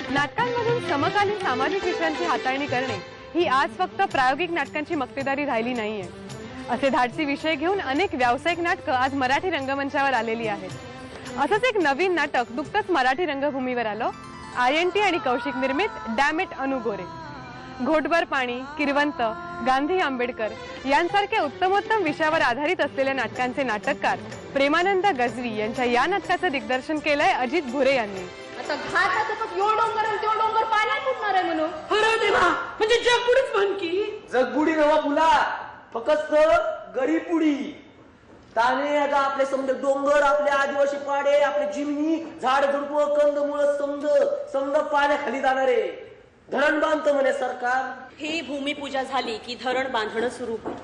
नाटकांमधून समकालीन सामाजिक विषयांची हाताळणी करणे ही आज फक्त प्रायोगिक नाटकांची मक्तेदारी राहिली नाहीये. असे धाडसी विषय घेऊन अनेक व्यावसायिक नाटकं आज मराठी रंगमंचावर आलेली आहेत. असंच एक नवीन नाटक नुकतंच मराठी रंगभूमीवर आलं. INT आणि कौशिक निर्मित डॅम इट अनु गोरे. घोटभर पाणी, किरवंत, गांधी आंबेडकर यांसारख्या उत्तमोत्तम विषयावर आधारित असलेल्या नाटकांचे नाटककार प्रेमानंद गजवी यांच्या या नाटकाचं दिग्दर्शन केलंय अजित भुरे यांनी. आता घाटात यो डोंगर आणि त्यो डोंगर पाण्यात फुटणार आहे म्हणून. अरे देवा, म्हणजे जगबुडीच म्हण की. जगबुडी नवा फुला, फक्त गरीबुडी. ताने आता आपले समज डोंगर, आपले आदिवासी पाडे, आपले जिमनी, झाड झुडप, कंदमुळ समज पाण्याखाली जाणारे. धरण बांधतं म्हणे सरकार. ही भूमिपूजा झाली की धरण बांधणं सुरू होईल.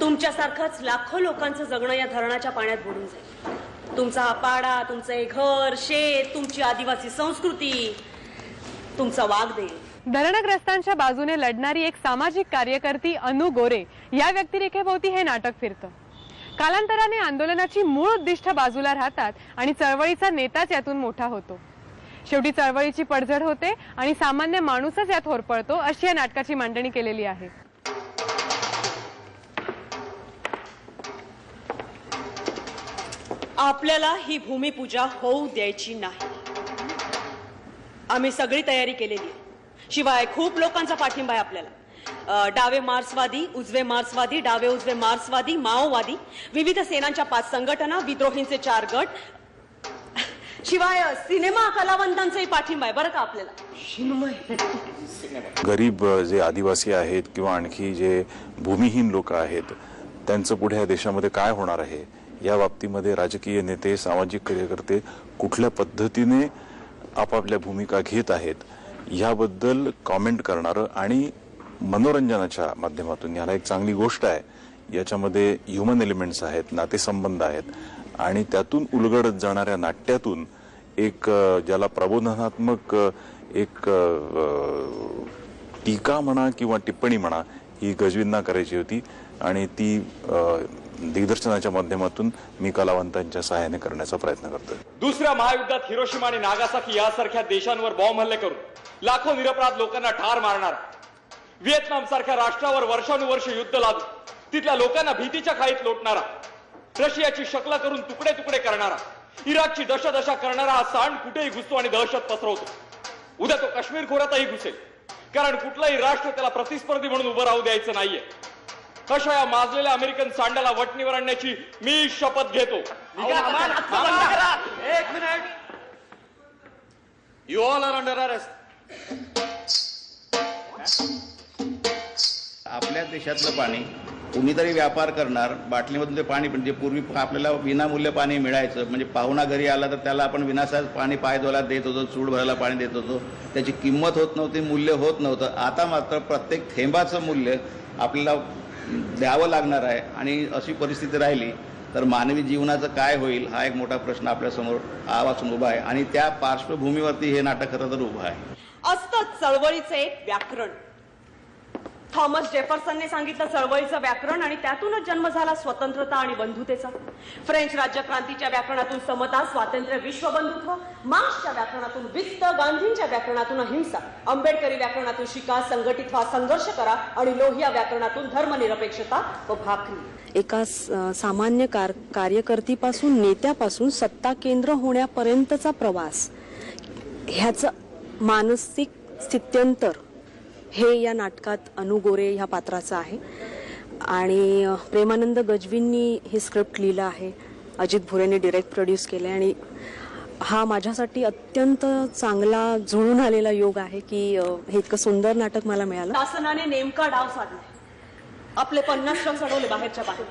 तुमच्यासारखंच लाखो लोकांचं जगणं या धरणाच्या पाण्यात बुडून जाईल. तुमचा हा पाडा, तुमचं हे घर, शेत, तुमची आदिवासी संस्कृती, तुमचा वाघ देईल. धरणग्रस्तांच्या बाजूने लढणारी एक सामाजिक कार्यकर्ती अनु गोरे या व्यक्तिरेखेभोवती हे नाटक फिरतं. कालांतराने आंदोलनाची मूळ उद्दिष्ट बाजूला राहतात आणि चळवळीचा नेताच यातून मोठा होतो. शेवटी चळवळीची पडझड होते आणि सामान्य माणूसच यात होरपळतो, अशी या नाटकाची मांडणी केलेली आहे. आपल्याला ही भूमिपूजा होऊ द्यायची नाही. आम्ही सगळी तयारी केलेली आहे. शिवाय खूप लोकांचा पाठिंबा आहे आपल्याला. डावे मार्क्सवादी, उजवे मार्क्सवादी, डावे उजवे मार्क्सवादी, माओवादी, विविध सेनांच्या 5 संघटना, विद्रोहींचे 4 गट, शिवाय सिनेमा कलावंतांचाही पाठिंबा आहे बरं का आपल्याला. गरीब जे आदिवासी आहेत किंवा आणखी जे भूमिहीन लोक आहेत त्यांचं पुढे या देशामध्ये काय होणार आहे या बाबतीमध्ये राजकीय नेते, सामाजिक कार्यकर्ते कुठल्या पद्धतीने आपापल्या भूमिका घेत आहेत याबद्दल कॉमेंट करणारं आणि मनोरंजनाच्या माध्यमातून याला एक चांगली गोष्ट आहे. याच्यामध्ये ह्युमन एलिमेंट्स आहेत, नातेसंबंध आहेत आणि त्यातून उलगडत जाणाऱ्या नाट्यातून एक ज्याला प्रबोधनात्मक एक टीका म्हणा किंवा टिप्पणी म्हणा ही गजवींना करायची होती आणि ती दिग्दर्शनाच्या माध्यमातून मी कलावंतांच्या सहाय्याने करण्याचा प्रयत्न करतोय. दुसऱ्या महायुद्धात हिरोशिमा आणि नागासाकी यासारख्या देशांवर बॉम्ब हल्ले करून लाखो निरपराध लोकांना ठार मारणार, व्हिएतनाम सारख्या राष्ट्रावर वर्षानुवर्ष युद्ध लादून तिथल्या लोकांना भीतीच्या खाईत लोटणारा, रशियाची शकला करून तुकडे तुकडे करणारा, इराकची दशा करणारा हा सांड कुठेही घुसतो आणि दहशत पसरवतो. उद्या तो काश्मीर खोऱ्यातही घुसेल, कारण कुठलाही राष्ट्र त्याला प्रतिस्पर्धी म्हणून उभं राहू द्यायचं नाहीये. अशा या माजलेल्या अमेरिकन सांडाला वटणीवर आणण्याची मी शपथ घेतो. एक minute. You all are under arrest. आपल्या देशातलं पाणी कुणीतरी व्यापार करणार, बाटलीमधून ते पाणी म्हणजे पूर्वी आपल्याला विनामूल्य पाणी मिळायचं, म्हणजे पाहुणा घरी आला तर त्याला आपण विनासाज पाणी पाय धुवायला देत होतो, चूड भरायला पाणी देत होतो, त्याची किंमत होत नव्हती, मूल्य होत नव्हतं. आता मात्र प्रत्येक थेंबाचं मूल्य आपल्याला द्यावं लागणार आहे आणि अशी परिस्थिती राहिली तर मानवी जीवनाचं काय होईल हा एक मोठा प्रश्न आपल्यासमोर आवाजून उभा आहे आणि त्या पार्श्वभूमीवरती हे नाटक खरं तर उभं आहे. असतं चळवळीचं एक व्याकरण. थॉमस जेफरसनने सांगितलं चळवळीचं व्याकरण आणि त्यातूनच जन्म झाला स्वतंत्रता आणि बंधुतेचा. फ्रेंच राज्यक्रांतीच्या व्याकरणातून समता, स्वातंत्र्य, विश्वबंधुत्व, मार्क्सच्या व्याकरणातून वित्त, गांधींच्या व्याकरणातून अहिंसा, आंबेडकरी व्याकरणातून शिका, संघटित व्हा, संघर्ष करा आणि लोहिया व्याकरणातून धर्मनिरपेक्षता व भाकरी. एका सामान्य कार्यकर्तीपासून, नेत्यापासून सत्ता केंद्र होण्यापर्यंतचा प्रवास, ह्याचं मानसिक स्थित्यंतर हे या नाटकात अनु गोरे ह्या पात्राचं आहे. आणि प्रेमानंद गजवींनी हे स्क्रिप्ट लिहिलं आहे, अजित भुरेने डिरेक्ट प्रोड्यूस केलं आणि हा माझ्यासाठी अत्यंत चांगला जुळून आलेला योग आहे की हे इतकं सुंदर नाटक मला मिळालं. शासनाने नेमका डाव साधला. आपले 50 श्रम चढवले बाहेरच्या बाहेर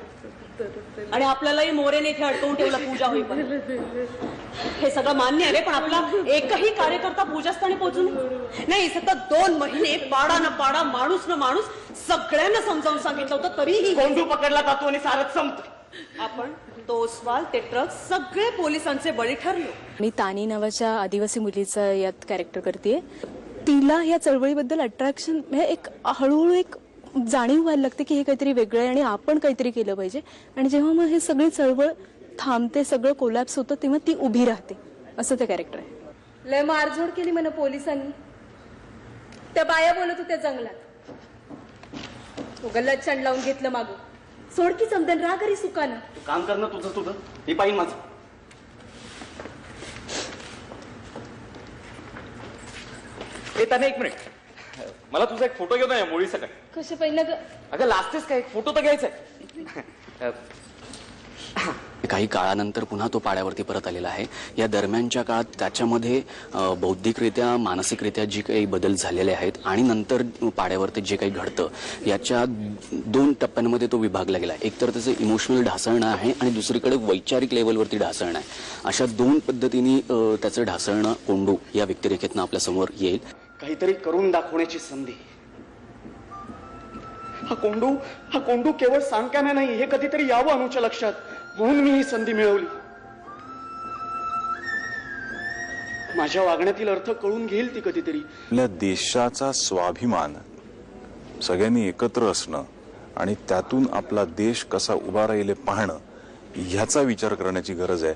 आणि आपल्यालाही मोरेने इथे अडकवून ठेवलं पूजा होईपर्यंत. हे सगळं मान्य आहे पण आपला एकही कार्यकर्ता पूजास्थानी पोहोचून नाही. सतत 2 महिने पाडा न पाडा, माणूस न माणूस सगळ्यांना समजावून सांगितलं होतं तरीही कोंडू पकडला जातो आणि सारच संपत. आपण तो अस्वाल, ते ट्रक सगळे पोलिसांचे बळी ठरलो. मी तानी नावाच्या आदिवासी मुलीचं यात कॅरेक्टर करते. तिला या चळवळीबद्दल अट्रॅक्शन एक हळूहळू एक जाणीव व्हायला लागते की हे काहीतरी वेगळं आहे आणि आपण काहीतरी केलं पाहिजे. आणि जेव्हा मग हे सगळी चळवळ थांबते, सगळं कोलॅप्स होतं, तेव्हा ती उभी राहते, असं ते कॅरेक्टर आहे. लय मारझोड केली म्हणे पोलिसांनी. त्या बाया बोलत होत्या जंगलात. तो गल्लत छंड लावून घेतलं मागं. सोडकी समजन राहा घरी सुखानं. तू काम कर ना तुझं, मी पाहिन माझं. येताना एक मिनिट, मला तुझा एक फोटो घेऊन या मुळी सकाळ. कशा पहिलं ग? अगं लाजतेस काय, एक फोटो तर घ्यायचा. काही काळानंतर पुन्हा तो पाड्यावरती परत आलेला आहे. या दरम्यानच्या काळात त्याच्यामध्ये बौद्धिकरित्या, मानसिकरित्या जी काही बदल झालेले आहेत आणि नंतर पाड्यावरती जे काही घडतं, याच्या 2 टप्प्यांमध्ये तो विभागला गेला. एक तर त्याचं इमोशनल ढासळणं आहे आणि दुसरीकडे वैचारिक लेवलवरती ढासळणं आहे. अशा 2 पद्धतीने त्याचं ढासळणं कोंडू या व्यक्तिरेखेतनं आपल्या समोर येईल. काहीतरी करून दाखवण्याची संधी. हा कोंडू केवळ सांगकाम्या नाही, हे कधीतरी यावं अनुच्या लक्षात, म्हणून मी ही संधी मिळवली. माझ्या वागण्यातील अर्थ कळून घेईल ती कधीतरी. आपल्या देशाचा स्वाभिमान, सगळ्यांनी एकत्र असणं आणि त्यातून आपला देश कसा उभा राहील पाहणं, ह्याचा विचार करण्याची गरज आहे,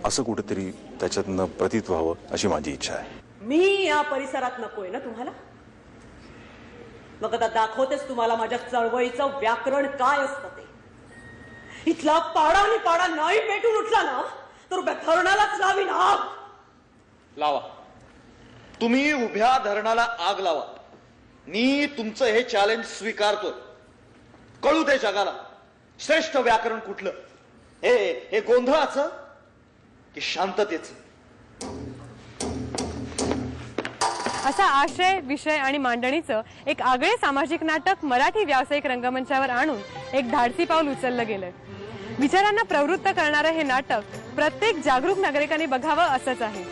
असं कुठेतरी त्याच्यातनं प्रतीत व्हावं अशी माझी इच्छा आहे. मी या परिसरात नकोय ना तुम्हाला? मग आता दाखवतेच तुम्हाला माझ्या चळवळीचं व्याकरण काय असतं ते. इथला पाडा आणि पाडा नाही पेटून उठला ना तर उभ्या धरणालाच लावीन आग. लावा, तुम्ही उभ्या धरणाला आग लावा. मी तुमचं हे चॅलेंज स्वीकारतोय. कळू दे जगाला श्रेष्ठ व्याकरण कुठलं, हे गोंधळाचं की शांततेचं. असा आशय, विषय आणि मांडणीचं एक आगळे सामाजिक नाटक मराठी व्यावसायिक रंगमंचावर आणून एक धाडसी पाऊल उचललं गेलंय. विचारांना प्रवृत्त करणारं हे नाटक प्रत्येक जागरूक नागरिकांनी बघावं असंच आहे.